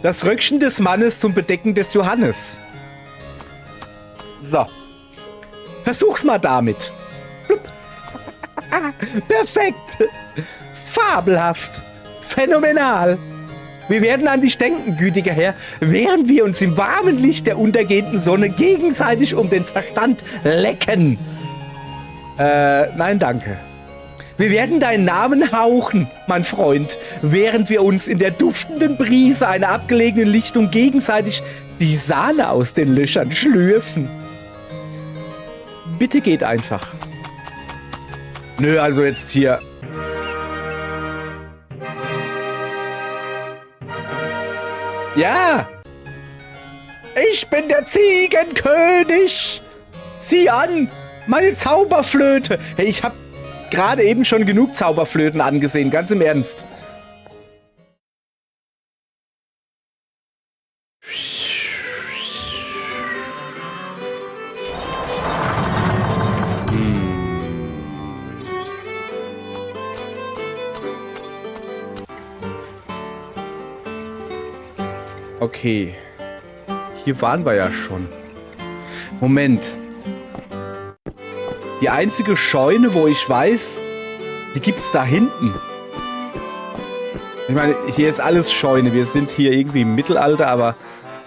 Das Röckchen des Mannes zum Bedecken des Johannes. So. Versuch's mal damit. Perfekt. Fabelhaft. Phänomenal. Wir werden an dich denken, gütiger Herr, während wir uns im warmen Licht der untergehenden Sonne gegenseitig um den Verstand lecken. Nein, danke. Wir werden deinen Namen hauchen, mein Freund, während wir uns in der duftenden Brise einer abgelegenen Lichtung gegenseitig die Sahne aus den Löchern schlürfen. Bitte geht einfach. Nö, also jetzt hier. Ja! Ich bin der Ziegenkönig! Sieh an! Meine Zauberflöte! Hey, ich hab gerade eben schon genug Zauberflöten angesehen, ganz im Ernst. Okay. Hier waren wir ja schon. Moment. Die einzige Scheune, wo ich weiß, die gibt's da hinten. Ich meine, hier ist alles Scheune. Wir sind hier irgendwie im Mittelalter, aber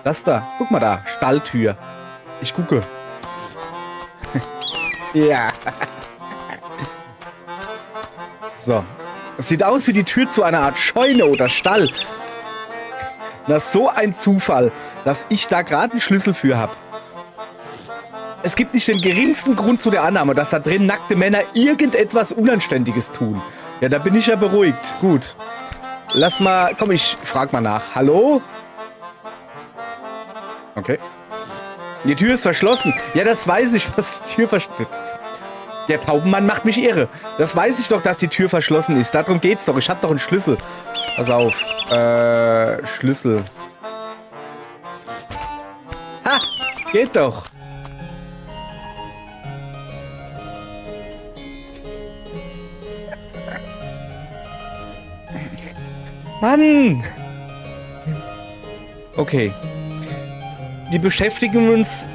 das da, guck mal da, Stalltür. Ich gucke. Ja. So. Es sieht aus wie die Tür zu einer Art Scheune oder Stall. Das ist so ein Zufall, dass ich da gerade einen Schlüssel für habe. Es gibt nicht den geringsten Grund zu der Annahme, dass da drin nackte Männer irgendetwas Unanständiges tun. Ja, da bin ich ja beruhigt. Gut. Lass mal, komm, ich frag mal nach. Hallo? Okay. Die Tür ist verschlossen. Ja, das weiß ich, dass die Tür verschlossen ist. Der Taubenmann macht mich irre. Das weiß ich doch, dass die Tür verschlossen ist. Darum geht's doch. Ich hab doch einen Schlüssel. Pass auf. Schlüssel. Ha! Geht doch. Mann! Okay. Wir beschäftigen uns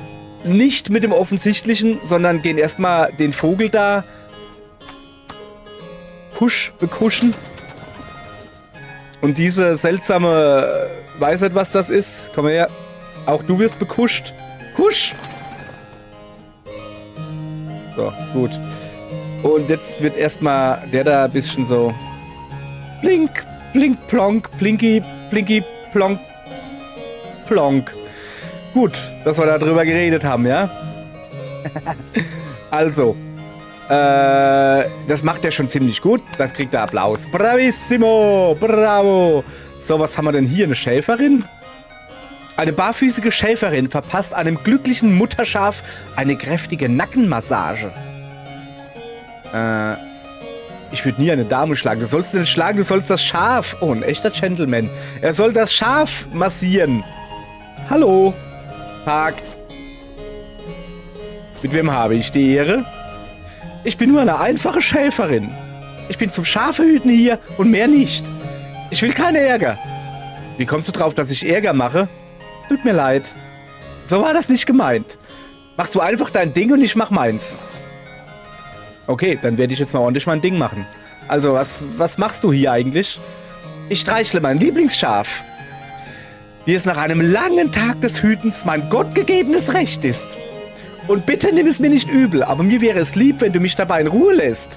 nicht mit dem Offensichtlichen, sondern gehen erstmal den Vogel da bekuschen. Und diese seltsame, weiß nicht, was das ist. Komm her. Auch du wirst bekuscht. Kusch! So, gut. Und jetzt wird erstmal der da ein bisschen so blink, blink, plonk, blinky, blinky, plonk, plonk. Gut, dass wir da drüber geredet haben, ja? Also, das macht er schon ziemlich gut. Das kriegt er Applaus. Bravissimo, bravo. So, was haben wir denn hier? Eine Schäferin? Eine barfüßige Schäferin verpasst einem glücklichen Mutterschaf eine kräftige Nackenmassage. Ich würde nie eine Dame schlagen. Du sollst nicht schlagen, du sollst das Schaf. Oh, ein echter Gentleman. Er soll das Schaf massieren. Hallo. Tag. Mit wem habe ich die Ehre? Ich bin nur eine einfache Schäferin. Ich bin zum Schafehüten hier und mehr nicht. Ich will keinen Ärger. Wie kommst du drauf, dass ich Ärger mache? Tut mir leid. So war das nicht gemeint. Machst du einfach dein Ding und ich mach meins. Okay, dann werde ich jetzt mal ordentlich mein Ding machen. Also, was machst du hier eigentlich? Ich streichle mein Lieblingsschaf. Wie es nach einem langen Tag des Hütens mein gottgegebenes Recht ist. Und bitte nimm es mir nicht übel, aber mir wäre es lieb, wenn du mich dabei in Ruhe lässt.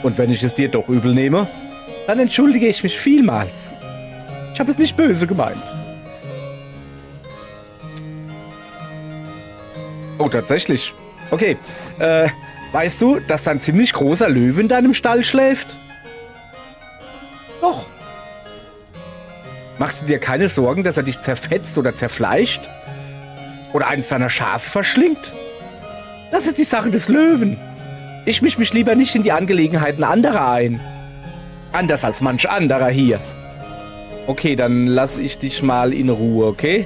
Und wenn ich es dir doch übel nehme, dann entschuldige ich mich vielmals. Ich habe es nicht böse gemeint. Oh, tatsächlich. Okay, weißt du, dass da ein ziemlich großer Löwe in deinem Stall schläft? Doch. Machst du dir keine Sorgen, dass er dich zerfetzt oder zerfleischt? Oder eins deiner Schafe verschlingt? Das ist die Sache des Löwen. Ich misch mich lieber nicht in die Angelegenheiten anderer ein. Anders als manch anderer hier. Okay, dann lass ich dich mal in Ruhe, okay?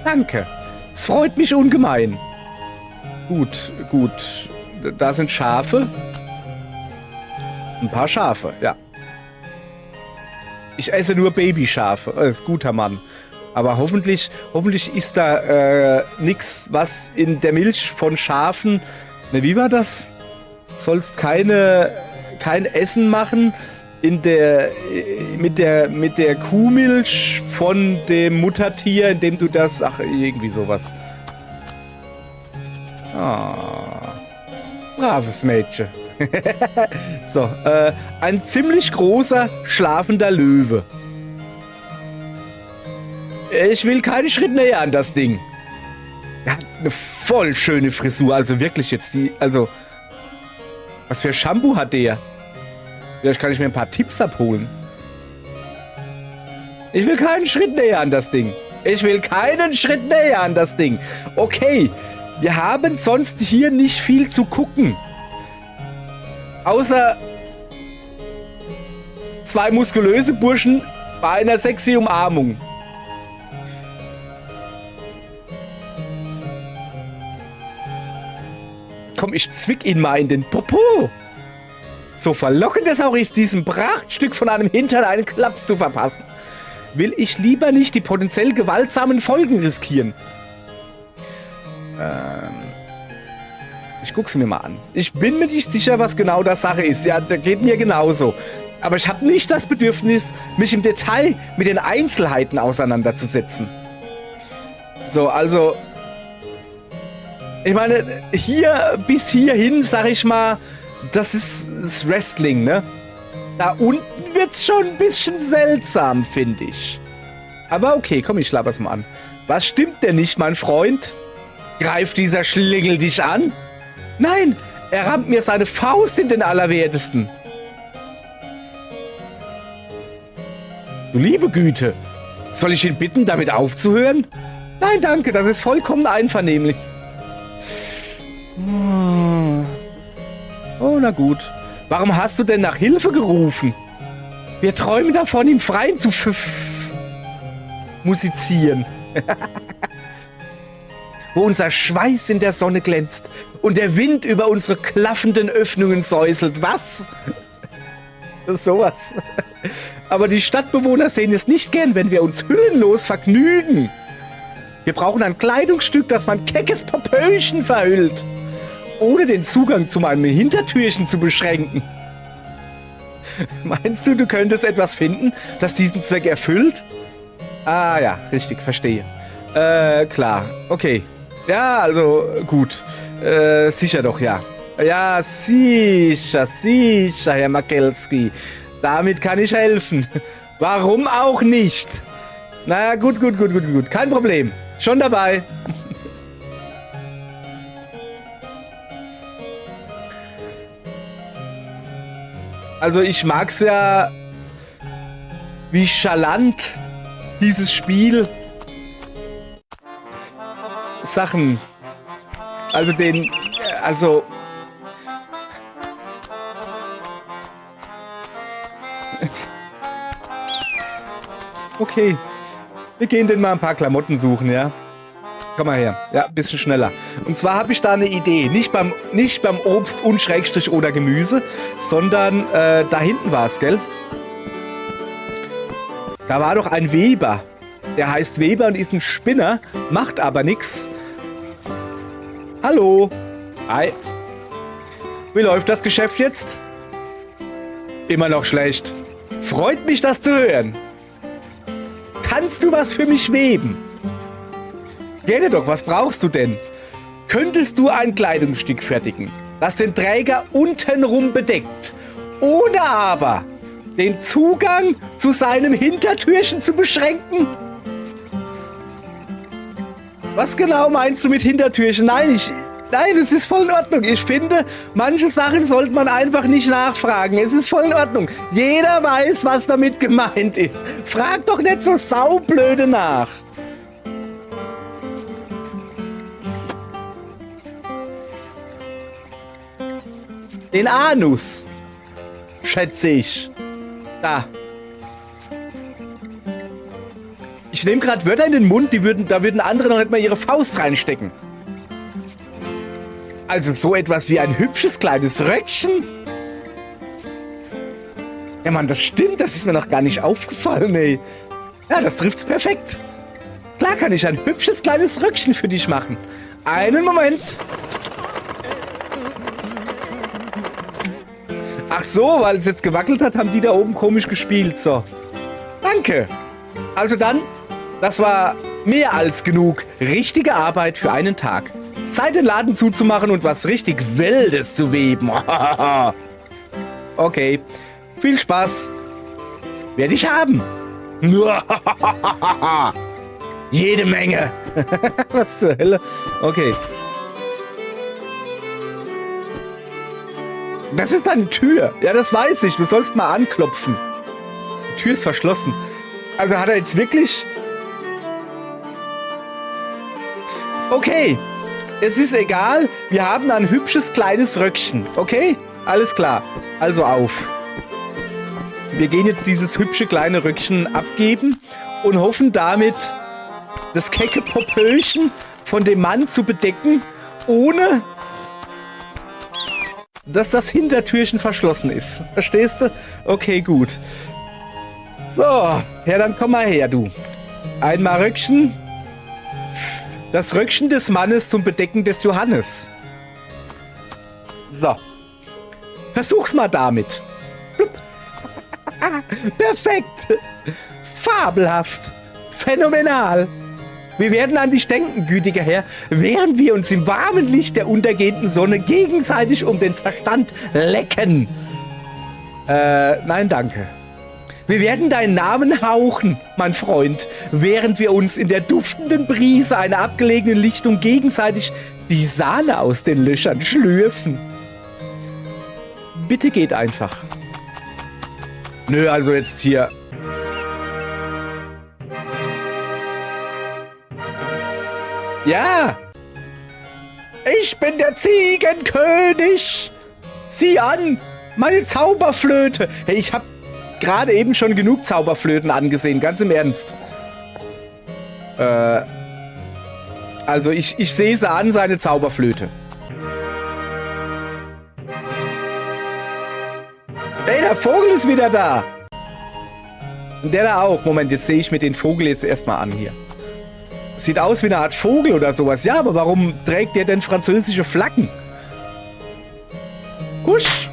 Danke. Es freut mich ungemein. Gut, gut. Da sind Schafe. Ein paar Schafe, ja. Ich esse nur Babyschafe. Das ist guter Mann. Aber hoffentlich ist da nichts, was in der Milch von Schafen... Ne, wie war das? Sollst kein Essen machen mit der Kuhmilch von dem Muttertier, indem du das... Ach, irgendwie sowas. Braves Mädchen. So, ein ziemlich großer, schlafender Löwe. Ich will keinen Schritt näher an das Ding. Er hat eine voll schöne Frisur, also wirklich jetzt also... Was für Shampoo hat der? Vielleicht kann ich mir ein paar Tipps abholen. Ich will keinen Schritt näher an das Ding. Ich will keinen Schritt näher an das Ding. Okay, wir haben sonst hier nicht viel zu gucken. Außer 2 muskulöse Burschen bei einer sexy Umarmung. Komm, ich zwick ihn mal in den Popo. So verlockend es auch ist, diesem Prachtstück von einem Hintern einen Klaps zu verpassen, will ich lieber nicht die potenziell gewaltsamen Folgen riskieren. Ich guck's mir mal an. Ich bin mir nicht sicher, was genau das Sache ist. Ja, das geht mir genauso. Aber ich habe nicht das Bedürfnis, mich im Detail mit den Einzelheiten auseinanderzusetzen. So, also... Ich meine, bis hierhin, sag ich mal, das ist das Wrestling, ne? Da unten wird's schon ein bisschen seltsam, finde ich. Aber okay, komm, ich laber's mal an. Was stimmt denn nicht, mein Freund? Greift dieser Schlingel dich an? Nein, er rammt mir seine Faust in den Allerwertesten. Du liebe Güte, soll ich ihn bitten, damit aufzuhören? Nein, danke, das ist vollkommen einvernehmlich. Oh, na gut. Warum hast du denn nach Hilfe gerufen? Wir träumen davon, im Freien zu musizieren. Wo unser Schweiß in der Sonne glänzt und der Wind über unsere klaffenden Öffnungen säuselt. Was? Sowas. Aber die Stadtbewohner sehen es nicht gern, wenn wir uns hüllenlos vergnügen. Wir brauchen ein Kleidungsstück, das mein keckes Popöchen verhüllt, ohne den Zugang zu meinem Hintertürchen zu beschränken. Meinst du, du könntest etwas finden, das diesen Zweck erfüllt? Ah ja, richtig, verstehe. Klar, okay. Ja, also gut. Sicher doch, ja. Ja, sicher, Herr Makelski. Damit kann ich helfen. Warum auch nicht? Na gut. Kein Problem. Schon dabei. Also ich mag's ja, wie charlant dieses Spiel Sachen, okay, wir gehen denn mal ein paar Klamotten suchen, ja? Komm mal her, ja, ein bisschen schneller. Und zwar habe ich da eine Idee, nicht beim Obst und Schrägstrich oder Gemüse, sondern da hinten war es, gell? Da war doch ein Weber. Der heißt Weber und ist ein Spinner, macht aber nix. Hallo. Hi. Wie läuft das Geschäft jetzt? Immer noch schlecht. Freut mich, das zu hören. Kannst du was für mich weben? Gerne doch, was brauchst du denn? Könntest du ein Kleidungsstück fertigen, das den Träger untenrum bedeckt, ohne aber den Zugang zu seinem Hintertürchen zu beschränken? Was genau meinst du mit Hintertürchen? Nein, es ist voll in Ordnung. Ich finde, manche Sachen sollte man einfach nicht nachfragen. Es ist voll in Ordnung. Jeder weiß, was damit gemeint ist. Frag doch nicht so saublöde nach. Den Anus, schätze ich. Da. Ich nehme gerade Wörter in den Mund, da würden andere noch nicht mal ihre Faust reinstecken. Also so etwas wie ein hübsches kleines Röckchen? Ja Mann, das stimmt, das ist mir noch gar nicht aufgefallen, ey. Ja, das trifft's perfekt. klar kann ich ein hübsches kleines Röckchen für dich machen. Einen Moment. Ach so, weil es jetzt gewackelt hat, haben die da oben komisch gespielt. So. Danke. Also dann, das war mehr als genug richtige Arbeit für einen Tag. Zeit, den Laden zuzumachen und was richtig Wildes zu weben. Okay. Viel Spaß. Werde ich haben. Jede Menge. Was zur Hölle? Okay. Das ist eine Tür. Ja, das weiß ich. Du sollst mal anklopfen. Die Tür ist verschlossen. Also hat er jetzt wirklich... Okay. Es ist egal. Wir haben ein hübsches kleines Röckchen. Okay? Alles klar. Also auf. Wir gehen jetzt dieses hübsche kleine Röckchen abgeben und hoffen damit, das kecke Popöchen von dem Mann zu bedecken, ohne dass das Hintertürchen verschlossen ist. Verstehst du? Okay, gut. So, ja, dann komm mal her, du. Einmal Röckchen. Das Röckchen des Mannes zum Bedecken des Johannes. So. Versuch's mal damit. Perfekt. Fabelhaft. Phänomenal. Wir werden an dich denken, gütiger Herr, während wir uns im warmen Licht der untergehenden Sonne gegenseitig um den Verstand lecken. Nein, danke. Wir werden deinen Namen hauchen, mein Freund, während wir uns in der duftenden Brise einer abgelegenen Lichtung gegenseitig die Sahne aus den Löchern schlürfen. Bitte geht einfach. Nö, also jetzt hier... Ja! Ich bin der Ziegenkönig! Sieh an! Meine Zauberflöte! Hey, ich hab gerade eben schon genug Zauberflöten angesehen, ganz im Ernst. Also ich sehe sie an, seine Zauberflöte. Ey, der Vogel ist wieder da! Und der da auch. Moment, jetzt sehe ich mir den Vogel jetzt erstmal an hier. Sieht aus wie eine Art Vogel oder sowas. Ja, aber warum trägt der denn französische Flaggen? Husch!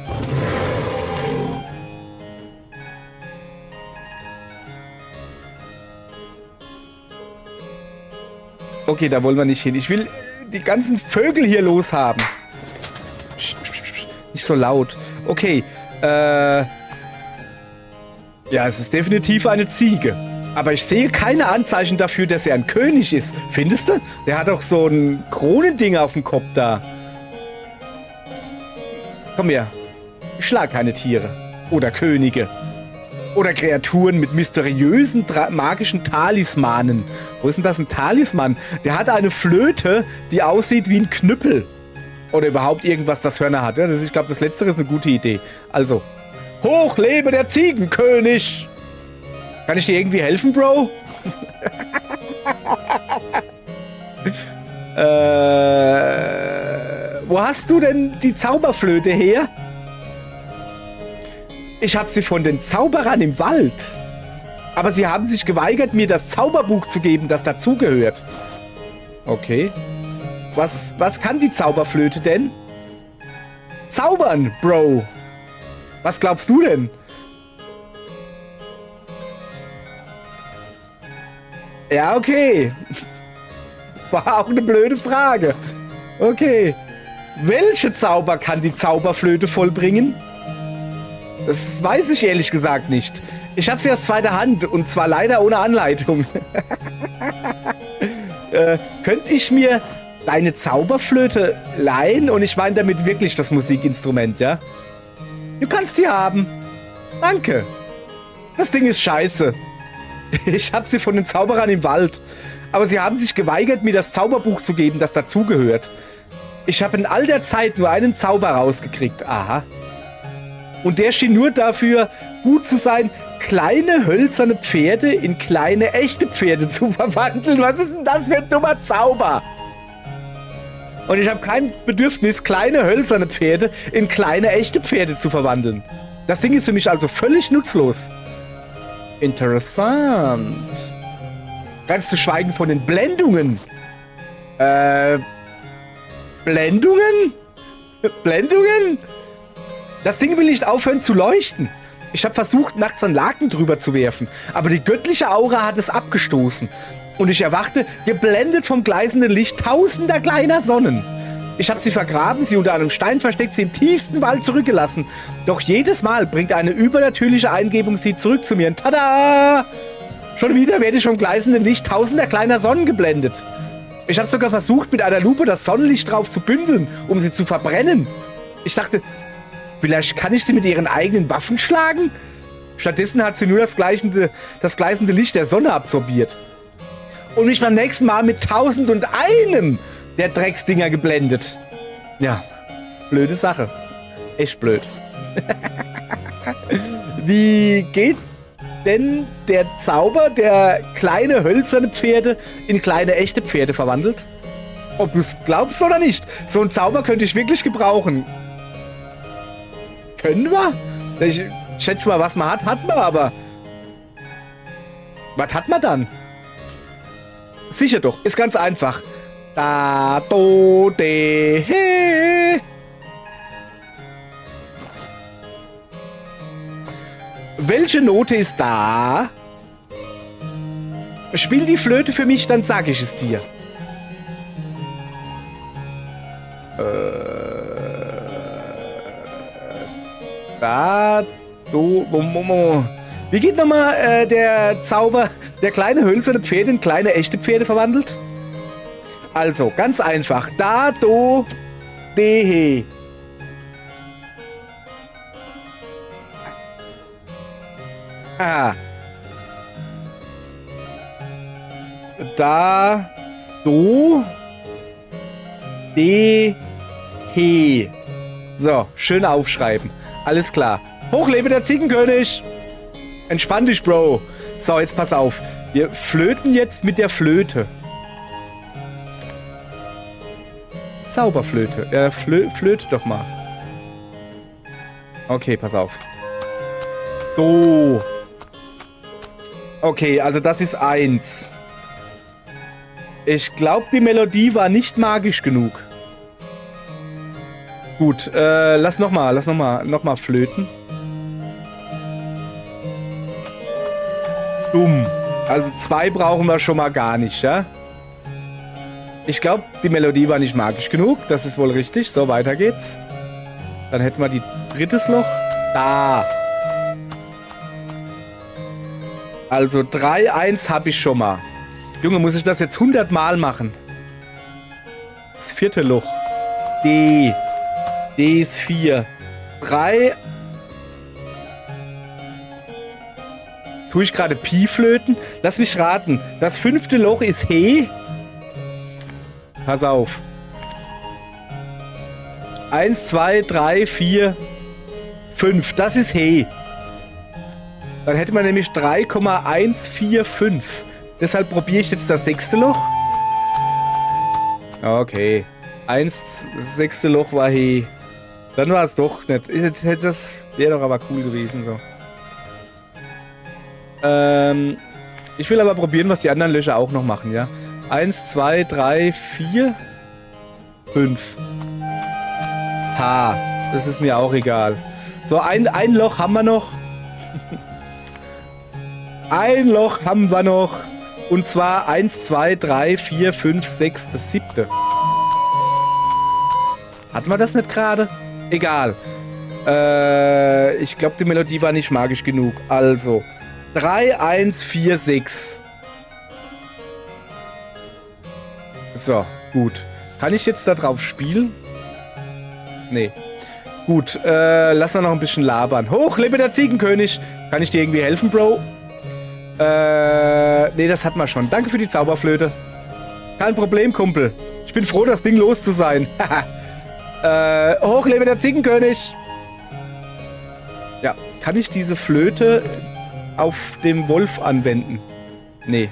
Okay, da wollen wir nicht hin. Ich will die ganzen Vögel hier loshaben. Nicht so laut. Okay, ja, es ist definitiv eine Ziege. Aber ich sehe keine Anzeichen dafür, dass er ein König ist. Findest du? Der hat doch so ein Kronending auf dem Kopf da. Komm her. Ich schlag keine Tiere. Oder Könige. Oder Kreaturen mit mysteriösen, magischen Talismanen. Wo ist denn das, ein Talisman? Der hat eine Flöte, die aussieht wie ein Knüppel. Oder überhaupt irgendwas, das Hörner hat. Ja, ich glaube, das Letztere ist eine gute Idee. Also, hoch lebe der Ziegenkönig! Kann ich dir irgendwie helfen, Bro? Wo hast du denn die Zauberflöte her? Ich habe sie von den Zauberern im Wald. Aber sie haben sich geweigert, mir das Zauberbuch zu geben, das dazugehört. Okay. Was kann die Zauberflöte denn? Zaubern, Bro. Was glaubst du denn? Ja, okay. War auch eine blöde Frage. Okay. Welche Zauber kann die Zauberflöte vollbringen? Das weiß ich ehrlich gesagt nicht. Ich habe sie aus zweiter Hand und zwar leider ohne Anleitung. Könnte ich mir deine Zauberflöte leihen? Und ich meine damit wirklich das Musikinstrument, ja? Du kannst die haben. Danke. Das Ding ist scheiße. Ich habe sie von den Zauberern im Wald. Aber sie haben sich geweigert, mir das Zauberbuch zu geben, das dazugehört. Ich habe in all der Zeit nur einen Zauber rausgekriegt. Aha. Und der schien nur dafür gut zu sein, kleine hölzerne Pferde in kleine echte Pferde zu verwandeln. Was ist denn das für ein dummer Zauber? Und ich habe kein Bedürfnis, kleine hölzerne Pferde in kleine echte Pferde zu verwandeln. Das Ding ist für mich also völlig nutzlos. Interessant. Ganz zu schweigen von den Blendungen. Blendungen? Blendungen? Das Ding will nicht aufhören zu leuchten. Ich habe versucht, nachts einen Laken drüber zu werfen, aber die göttliche Aura hat es abgestoßen. Und ich erwachte, geblendet vom gleißenden Licht tausender kleiner Sonnen. Ich habe sie vergraben, sie unter einem Stein versteckt, sie im tiefsten Wald zurückgelassen. Doch jedes Mal bringt eine übernatürliche Eingebung sie zurück zu mir. Und tada! Schon wieder werde ich vom gleißenden Licht tausender kleiner Sonnen geblendet. Ich habe sogar versucht, mit einer Lupe das Sonnenlicht drauf zu bündeln, um sie zu verbrennen. Ich dachte, vielleicht kann ich sie mit ihren eigenen Waffen schlagen? Stattdessen hat sie nur das gleißende Licht der Sonne absorbiert. Und mich beim nächsten Mal mit 1001 der Drecksdinger geblendet. Ja, blöde Sache. Echt blöd. Wie geht denn der Zauber, der kleine hölzerne Pferde in kleine echte Pferde verwandelt? Ob du es glaubst oder nicht, so ein Zauber könnte ich wirklich gebrauchen. Können wir? Ich schätze mal, was man hat, hat man, aber was hat man dann? Sicher doch, ist ganz einfach. Da, do, de, he. Welche Note ist da? Spiel die Flöte für mich, dann sag ich es dir. Da, do, mo. Wie geht nochmal der Zauber, der kleine hölzerne Pferde in kleine echte Pferde verwandelt? Also, ganz einfach. Da, do, de, he. Ah. Da, do, de, he. So, schön aufschreiben. Alles klar. Hochlebe der Ziegenkönig! Entspann dich, Bro. So, jetzt pass auf. Wir flöten jetzt mit der Flöte. Zauberflöte. Flöte doch mal. Okay, pass auf. Do. Okay, also das ist 1. Ich glaube, die Melodie war nicht magisch genug. Gut, lass noch mal flöten. Dumm. Also 2 brauchen wir schon mal gar nicht, ja? Ich glaube, die Melodie war nicht magisch genug. Das ist wohl richtig. So, weiter geht's. Dann hätten wir die drittes Loch. Da. Also 3, 1 habe ich schon mal. Junge, muss ich das jetzt 100 Mal machen? Das 4. Loch. D. D ist 4. 3. Tue ich gerade Pi flöten? Lass mich raten. Das 5. Loch ist He. Pass auf. 1, 2, 3, 4, 5. Das ist He. Dann hätte man nämlich 3,145. Deshalb probiere ich jetzt das 6. Loch. Okay. 6. Loch war He. Dann war es doch nicht. Das wäre doch aber cool gewesen. So. Ich will aber probieren, was die anderen Löcher auch noch machen, ja? 1, 2, 3, 4, 5. Ha, das ist mir auch egal. So, ein Loch haben wir noch. Ein Loch haben wir noch. Und zwar 1, 2, 3, 4, 5, 6, das 7. Hatten wir das nicht gerade? Egal. Ich glaube, die Melodie war nicht magisch genug. Also 3, 1, 4, 6. So, gut. Kann ich jetzt da drauf spielen? Nee. Gut, lass mal noch ein bisschen labern. Hoch, lebe der Ziegenkönig! Kann ich dir irgendwie helfen, Bro? Nee, das hat man schon. Danke für die Zauberflöte. Kein Problem, Kumpel. Ich bin froh, das Ding los zu sein. Hoch, lebe der Ziegenkönig! Ja, kann ich diese Flöte auf dem Wolf anwenden? Nee.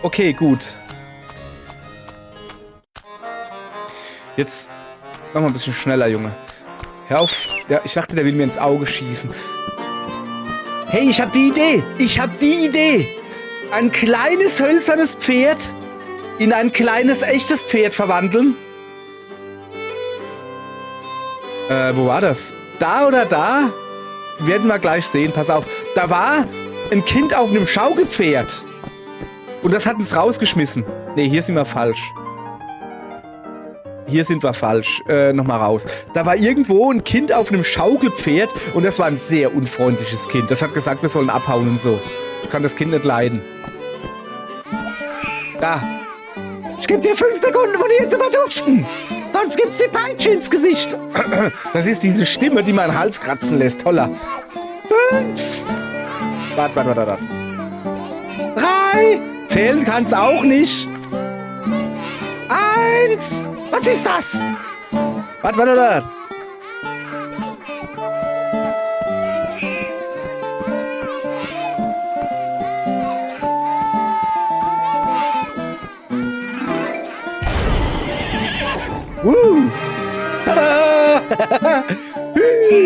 Okay, gut. Jetzt mach mal ein bisschen schneller, Junge. Hör auf. Ja, ich dachte, der will mir ins Auge schießen. Hey, ich hab die Idee! Ich hab die Idee! ein kleines hölzernes Pferd in ein kleines echtes Pferd verwandeln? Wo war das? Da oder da? Werden wir gleich sehen. Pass auf. Da war ein Kind auf einem Schaukelpferd. Und das hat uns rausgeschmissen. Nee, hier sind wir falsch. Hier sind wir falsch. Nochmal raus. Da war irgendwo ein Kind auf einem Schaukelpferd und das war ein sehr unfreundliches Kind. Das hat gesagt, wir sollen abhauen und so. Ich kann das Kind nicht leiden. Da. Ich gebe dir 5 Sekunden, von hier zu verduften. Sonst gibt's die Peitsche ins Gesicht. Das ist diese Stimme, die meinen Hals kratzen lässt. Holla. 5. Warte. 3. Zählen kann's auch nicht. 1. Was ist das? Warte.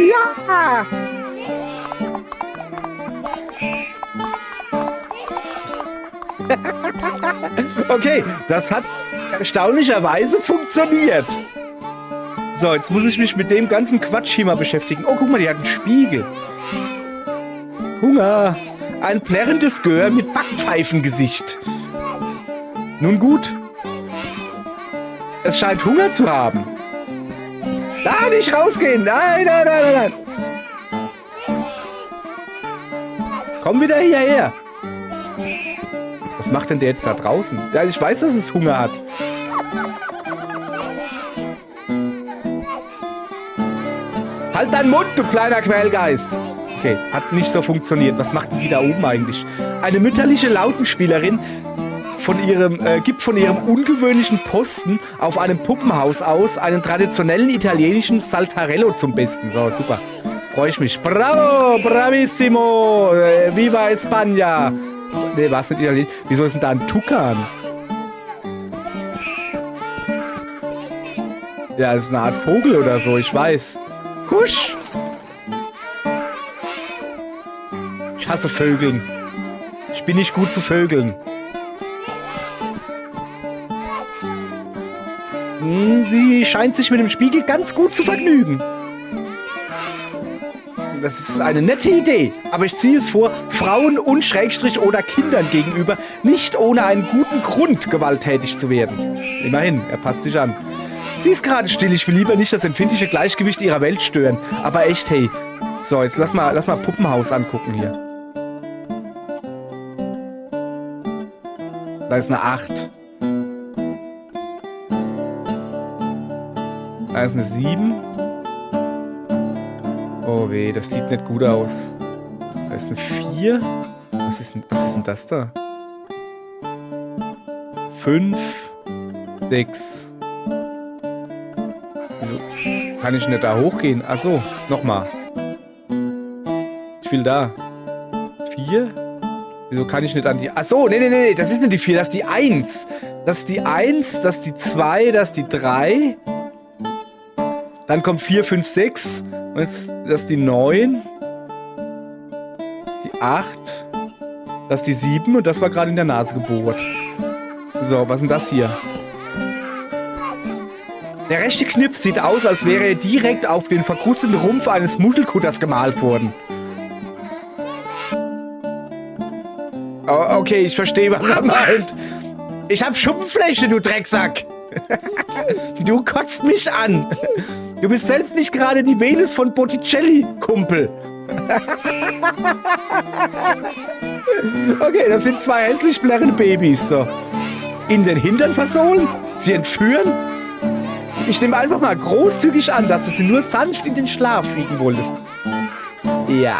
Ja! Okay, das hat erstaunlicherweise funktioniert. So, jetzt muss ich mich mit dem ganzen Quatsch hier mal beschäftigen. Oh, guck mal, die hat einen Spiegel. Hunger. Ein plärrendes Gör mit Backpfeifengesicht. Nun gut. Es scheint Hunger zu haben. Da nicht rausgehen. Nein. Komm wieder hierher. Was macht denn der jetzt da draußen? Ja, ich weiß, dass es Hunger hat. Halt deinen Mund, du kleiner Quälgeist. Okay, hat nicht so funktioniert. Was macht denn die da oben eigentlich? Eine mütterliche Lautenspielerin gibt von ihrem ungewöhnlichen Posten auf einem Puppenhaus aus einen traditionellen italienischen Saltarello zum Besten. So, super. Freue ich mich. Bravo, bravissimo, viva España. Nee, war es nicht italienisch? Wieso ist denn da ein Tukan? Ja, das ist eine Art Vogel oder so, ich weiß. Husch! Ich hasse Vögeln. Ich bin nicht gut zu Vögeln. Sie scheint sich mit dem Spiegel ganz gut zu vergnügen. Das ist eine nette Idee, aber ich ziehe es vor, Frauen und Schrägstrich oder Kindern gegenüber nicht ohne einen guten Grund gewalttätig zu werden. Immerhin, er passt sich an. Sie ist gerade still, ich will lieber nicht das empfindliche Gleichgewicht ihrer Welt stören. Aber echt, hey. So, jetzt lass mal Puppenhaus angucken hier. Da ist eine 8. Da ist eine 7. Oh weh, das sieht nicht gut aus. Da ist eine 4. Was ist denn das da? 5. 6. Wieso kann ich nicht da hochgehen? Achso, nochmal. Ich will da. 4. Wieso kann ich nicht an die... Achso, nee, das ist nicht die 4, das ist die 1. Das ist die 1, das ist die 2, das ist die 3. Dann kommt 4, 5, 6. Und das ist die 9. Das ist die 8. Das ist die 7. Und das war gerade in der Nase gebohrt. So, was ist denn das hier? Der rechte Knips sieht aus, als wäre er direkt auf den verkrusteten Rumpf eines Muschelkutters gemalt worden. Oh, okay, ich verstehe, was er meint. Ich hab Schuppenfläche, du Drecksack. Du kotzt mich an. Du bist selbst nicht gerade die Venus von Botticelli, Kumpel. Okay, das sind 2 hässlich blärrende Babys. So. In den Hintern versohlen? Sie entführen? Ich nehme einfach mal großzügig an, dass du sie nur sanft in den Schlaf wiegen wolltest. Ja.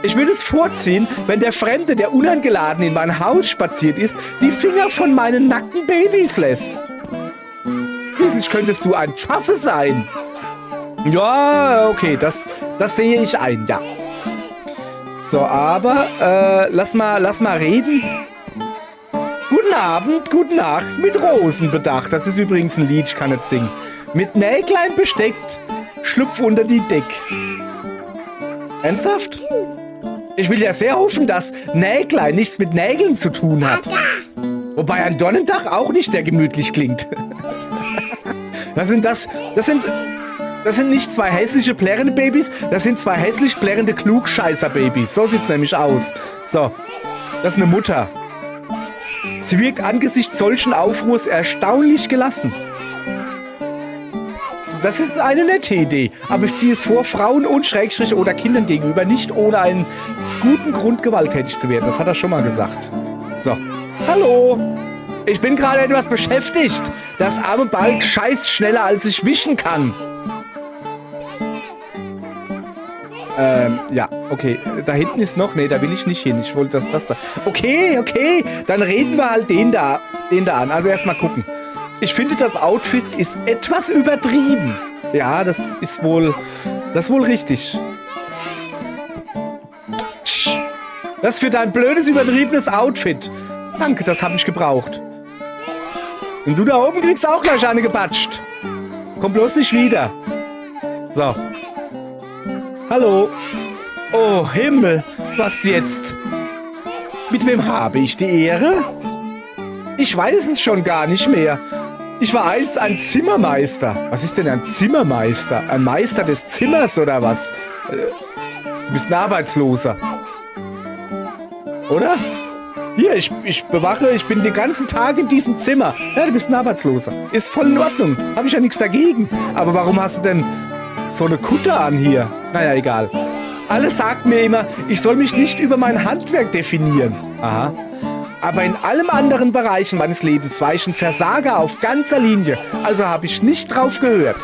Ich würde es vorziehen, wenn der Fremde, der unangeladen in mein Haus spaziert ist, die Finger von meinen nackten Babys lässt. Schließlich könntest du ein Pfaffe sein. Ja, okay, das sehe ich ein, ja. So, aber lass mal reden. Guten Abend, gute Nacht, mit Rosen bedacht. Das ist übrigens ein Lied, ich kann nicht singen. Mit Näglein besteckt, schlupf unter die Deck. Ernsthaft? Ich will ja sehr hoffen, dass Näglein nichts mit Nägeln zu tun hat. Wobei ein Dornendach auch nicht sehr gemütlich klingt. Was sind das? Das sind nicht zwei hässliche plärrende Babys, das sind zwei hässlich plärrende Klugscheißer-Babys. So sieht's nämlich aus. So, das ist eine Mutter. Sie wirkt angesichts solchen Aufruhrs erstaunlich gelassen. Das ist eine nette Idee, aber ich ziehe es vor, Frauen und Schrägstrich oder Kindern gegenüber nicht ohne einen guten Grund gewalttätig zu werden. Das hat er schon mal gesagt. So, hallo. Ich bin gerade etwas beschäftigt. Das arme Balk scheißt schneller, als ich wischen kann. Ja, okay. Da hinten ist noch... Nee, da will ich nicht hin. Ich wollte das da... Okay. Dann reden wir halt den da an. Also erstmal gucken. Ich finde, das Outfit ist etwas übertrieben. Ja, das ist wohl richtig. Das ist für dein blödes, übertriebenes Outfit. Danke, das habe ich gebraucht. Und du da oben kriegst auch gleich eine gepatscht. Komm bloß nicht wieder. So. Hallo. Oh, Himmel. Was jetzt? Mit wem habe ich die Ehre? Ich weiß es schon gar nicht mehr. Ich war einst ein Zimmermeister. Was ist denn ein Zimmermeister? Ein Meister des Zimmers oder was? Du bist ein Arbeitsloser. Oder? Hier, ich bewache, ich bin den ganzen Tag in diesem Zimmer. Ja, du bist ein Arbeitsloser. Ist voll in Ordnung. Habe ich ja nichts dagegen. Aber warum hast du denn so eine Kutte an hier? Naja, egal. Alles sagt mir immer, ich soll mich nicht über mein Handwerk definieren. Aha. Aber in allen anderen Bereichen meines Lebens war ich ein Versager auf ganzer Linie. Also habe ich nicht drauf gehört.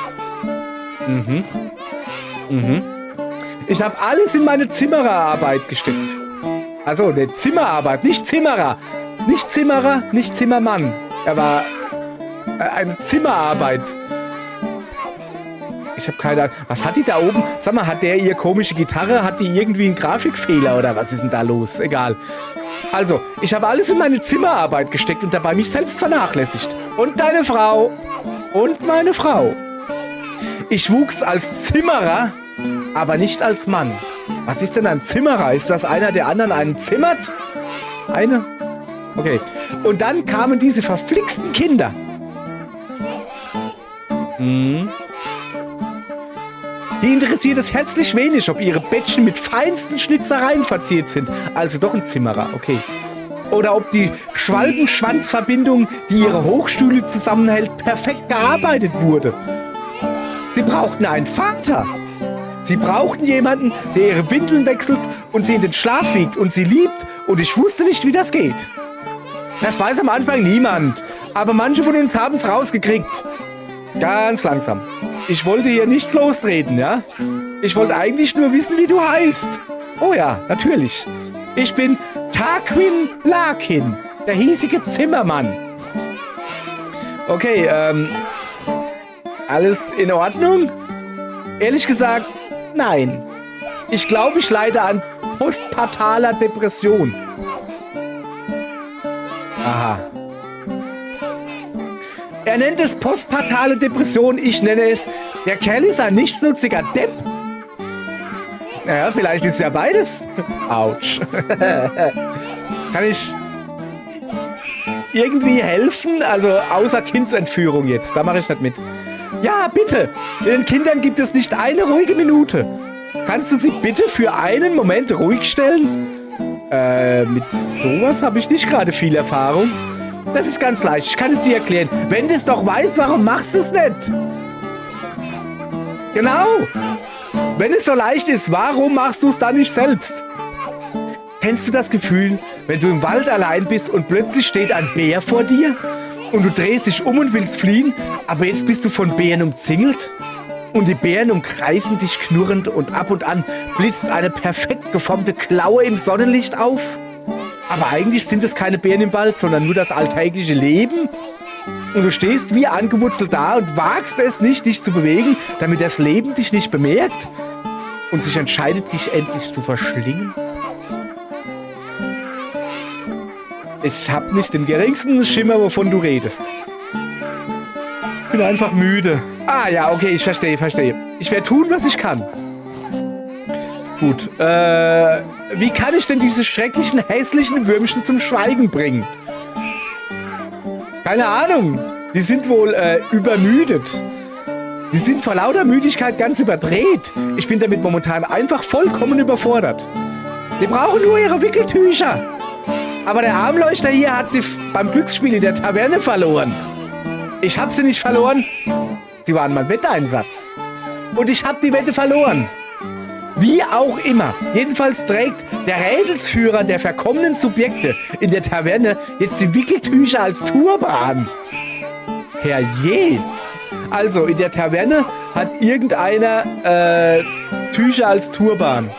Ich habe alles in meine Zimmererarbeit gesteckt. Also, ne, Zimmerarbeit, nicht Zimmerer. Nicht Zimmerer, nicht Zimmermann. Er war eine Zimmerarbeit. Ich habe keine Ahnung. Was hat die da oben? Sag mal, hat der ihr komische Gitarre? Hat die irgendwie einen Grafikfehler oder was ist denn da los? Egal. Also, ich habe alles in meine Zimmerarbeit gesteckt und dabei mich selbst vernachlässigt. Und deine Frau. Und meine Frau. Ich wuchs als Zimmerer, aber nicht als Mann. Was ist denn ein Zimmerer? Ist das einer, der anderen einen zimmert? Eine? Okay. Und dann kamen diese verflixten Kinder. Die interessiert es herzlich wenig, ob ihre Bettchen mit feinsten Schnitzereien verziert sind. Also doch ein Zimmerer, okay. Oder ob die Schwalbenschwanzverbindung, die ihre Hochstühle zusammenhält, perfekt gearbeitet wurde. Sie brauchten einen Vater. Sie brauchten jemanden, der ihre Windeln wechselt und sie in den Schlaf wiegt und sie liebt. Und ich wusste nicht, wie das geht. Das weiß am Anfang niemand. Aber manche von uns haben es rausgekriegt. Ganz langsam. Ich wollte hier nichts lostreten, ja? Ich wollte eigentlich nur wissen, wie du heißt. Oh ja, natürlich. Ich bin Tarquin Larkin, der hiesige Zimmermann. Okay, alles in Ordnung? Ehrlich gesagt, nein. Ich glaube, ich leide an postpartaler Depression. Aha. Er nennt es postpartale Depression, ich nenne es, der Kerl ist ein nichtsnutziger Depp. Ja, vielleicht ist ja beides. Autsch. Kann ich irgendwie helfen? Also außer Kindsentführung jetzt, da mache ich nicht mit. Ja, bitte. Den Kindern gibt es nicht eine ruhige Minute. Kannst du sie bitte für einen Moment ruhig stellen? Mit sowas habe ich nicht gerade viel Erfahrung. Das ist ganz leicht, ich kann es dir erklären. Wenn du es doch weißt, warum machst du es nicht? Genau. Wenn es so leicht ist, warum machst du es dann nicht selbst? Kennst du das Gefühl, wenn du im Wald allein bist und plötzlich steht ein Bär vor dir? Und du drehst dich um und willst fliehen, aber jetzt bist du von Bären umzingelt? Und die Bären umkreisen dich knurrend und ab und an blitzt eine perfekt geformte Klaue im Sonnenlicht auf? Aber eigentlich sind es keine Bären im Wald, sondern nur das alltägliche Leben. Und du stehst wie angewurzelt da und wagst es nicht, dich zu bewegen, damit das Leben dich nicht bemerkt und sich entscheidet, dich endlich zu verschlingen. Ich hab nicht den geringsten Schimmer, wovon du redest. Ich bin einfach müde. Ah ja, okay, ich verstehe. Ich werde tun, was ich kann. Gut, Wie kann ich denn diese schrecklichen, hässlichen Würmchen zum Schweigen bringen? Keine Ahnung. Die sind wohl übermüdet. Die sind vor lauter Müdigkeit ganz überdreht. Ich bin damit momentan einfach vollkommen überfordert. Die brauchen nur ihre Wickeltücher. Aber der Armleuchter hier hat sie beim Glücksspiel in der Taverne verloren. Ich habe sie nicht verloren. Sie waren mein Wetteinsatz. Und ich habe die Wette verloren. Wie auch immer. Jedenfalls trägt der Rädelsführer der verkommenen Subjekte in der Taverne jetzt die Wickeltücher als Turban. Herrje. Also, in der Taverne hat irgendeiner Tücher als Turban.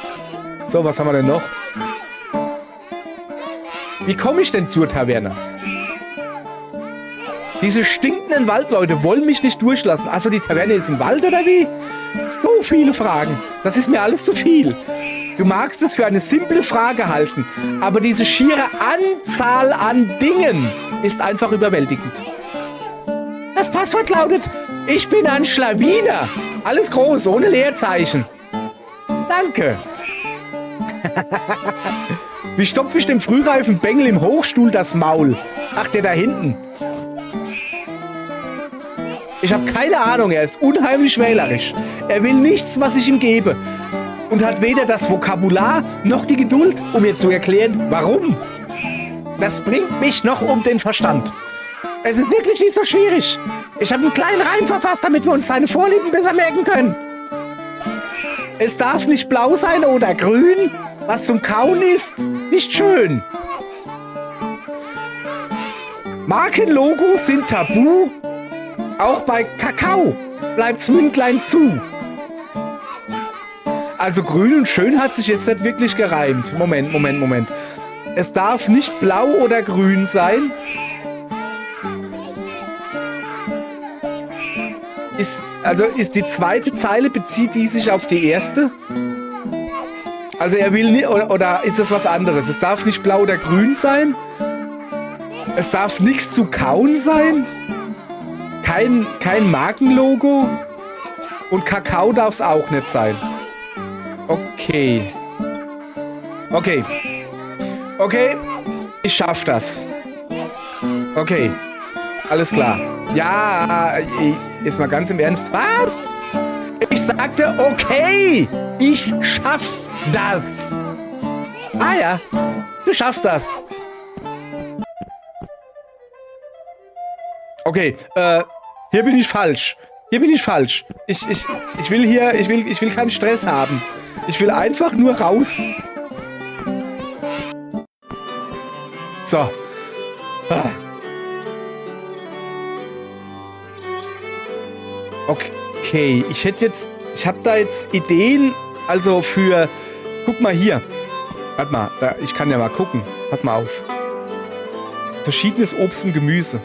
So, was haben wir denn noch? Wie komme ich denn zur Taverne? Diese stinkenden Waldleute wollen mich nicht durchlassen. Also die Taverne ist im Wald oder wie? So viele Fragen. Das ist mir alles zu viel. Du magst es für eine simple Frage halten, aber diese schiere Anzahl an Dingen ist einfach überwältigend. Das Passwort lautet: Ich bin ein Schlawiner. Alles groß, ohne Leerzeichen. Danke. Wie stopfe ich dem frühreifen Bengel im Hochstuhl das Maul? Ach, der da hinten. Ich habe keine Ahnung, er ist unheimlich wählerisch. Er will nichts, was ich ihm gebe. Und hat weder das Vokabular noch die Geduld, um mir zu erklären, warum. Das bringt mich noch um den Verstand. Es ist wirklich nicht so schwierig. Ich habe einen kleinen Reim verfasst, damit wir uns seine Vorlieben besser merken können. Es darf nicht blau sein oder grün. Was zum Kauen ist, nicht schön. Markenlogos sind tabu. Auch bei Kakao bleibt's Mündlein zu. Also grün und schön hat sich jetzt nicht wirklich gereimt. Moment. Es darf nicht blau oder grün sein. Ist die zweite Zeile, bezieht die sich auf die erste? Also er will nicht, oder ist das was anderes? Es darf nicht blau oder grün sein. Es darf nichts zu kauen sein. Kein Markenlogo. Und Kakao darf es auch nicht sein. Okay. Ich schaff das. Okay. Alles klar. Ja, jetzt mal ganz im Ernst. Was? Ich sagte, okay. Ich schaff das. Ah ja, du schaffst das. Okay, hier bin ich falsch. Ich will keinen Stress haben. Ich will einfach nur raus. So. Ah. Okay, ich habe da jetzt Ideen, also für, guck mal hier. Warte mal, ich kann ja mal gucken. Pass mal auf. Verschiedenes Obst und Gemüse.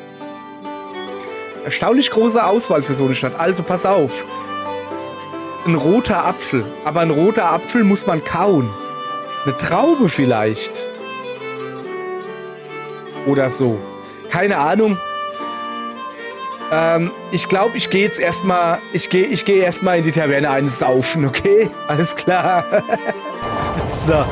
Erstaunlich große Auswahl für so eine Stadt. Also pass auf. Ein roter Apfel. Aber ein roter Apfel muss man kauen. Eine Traube vielleicht. Oder so. Keine Ahnung. Ich glaube, ich gehe jetzt erstmal. Ich gehe erstmal in die Taverne einsaufen, okay? Alles klar. So.